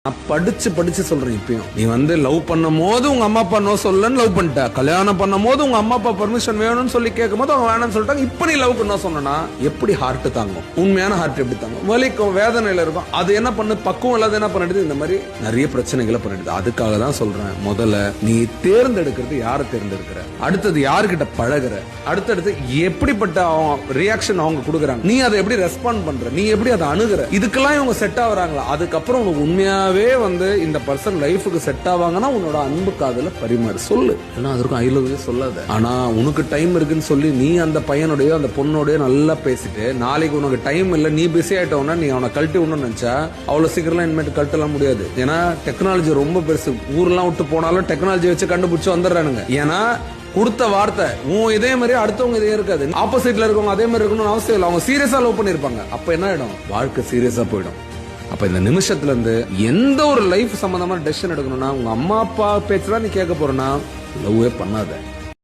நான் படிச்சு சொல்றேன். இப்பயும் நீ லவ் பண்ணும் போது உங்க அம்மா அப்பா நோ சொல்லன்னு லவ் பண்ணிட்ட, கல்யாணம் பண்ணும் போது உங்க அம்மா அப்பா பெர்மிஷன் வேணும்னு சொல்லி கேட்கும் போது அவங்க வேணும்னு சொல்லிட்டாங்க. இப்ப நீ லவ்க்கு என்ன சொன்னா எப்படி ஹார்ட் தாங்கும்? உண்மையான ஹார்ட் எப்படி தாங்கும்? வலிக்கும், வேதனையில இருக்கும். அது என்ன பண்ணு, பக்குவம் இல்லாத என்ன பண்ணிடுது, இந்த மாதிரி நிறைய பிரச்சனைகளை பண்ணிடுது. அதுக்காக தான் சொல்றேன், முதல்ல நீ தேர்ந்தெடுக்கிறது யாரை தேர்ந்தெடுக்கிற, அடுத்தது யாருக்கிட்ட பழகுற, அடுத்தடுத்து எப்படிப்பட்ட ரியாக்ஷன் அவங்க கொடுக்குறாங்க, நீ அதை எப்படி ரெஸ்பாண்ட் பண்ற, நீ எப்படி அதை அணுகுற, இதுக்கெல்லாம் இவங்க செட் ஆகுறாங்களா? அதுக்கப்புறம் உனக்கு உண்மையாவே இந்த பர்சன் லைஃபுக்கு செட் ஆவாங்கன்னா உன்னோட அன்பு காதல பரிமாறு சொல்லு. ஏன்னா அதற்கும் ஐ லவ் யூ சொல்லாத. ஆனா உனக்கு டைம் இருக்குன்னு சொல்லி நீ அந்த பையனுடைய அந்த பொண்ணோடய நல்லா பேசிட்டு நாளைக்கு உனக்கு டைம் இல்ல, நீ பிஸி ஆயிட்டோம்னா நீ அவனை கழட்டி விடணும்னு நினைச்சா அவ்வளவு சீக்கிரம் இனிமேட்டு கழட்டலாம் முடியாது. ஏன்னா டெக்னாலஜி ரொம்ப பெருசு. ஊர்லாம் விட்டு போனாலும் டெக்னாலஜி வச்சு கண்டுபிடிச்சு வந்துடுறானுங்க. ஏன்னா கொடுத்த வார்த்தை உன் இதே மாதிரி அடுத்தவங்க இதே இருக்காது. ஆப்போசிட்ல இருக்கவங்க அதே மாதிரி இருக்கணும்னு அவசியம் இல்லை. அவங்க சீரியஸா லவ் பண்ணிருப்பாங்க. அப்ப என்ன ஆயிடும், வாழ்க்கை சீரியஸா போயிடும். அப்ப இந்த நிமிஷத்துல இருந்து எந்த ஒரு லைஃப் சம்பந்தமான டெசிஷன் எடுக்கணும்னா உங்க அம்மா அப்பா பேச்சுதான் நீ கேட்க போறனா, லவ்வே பண்ணாத.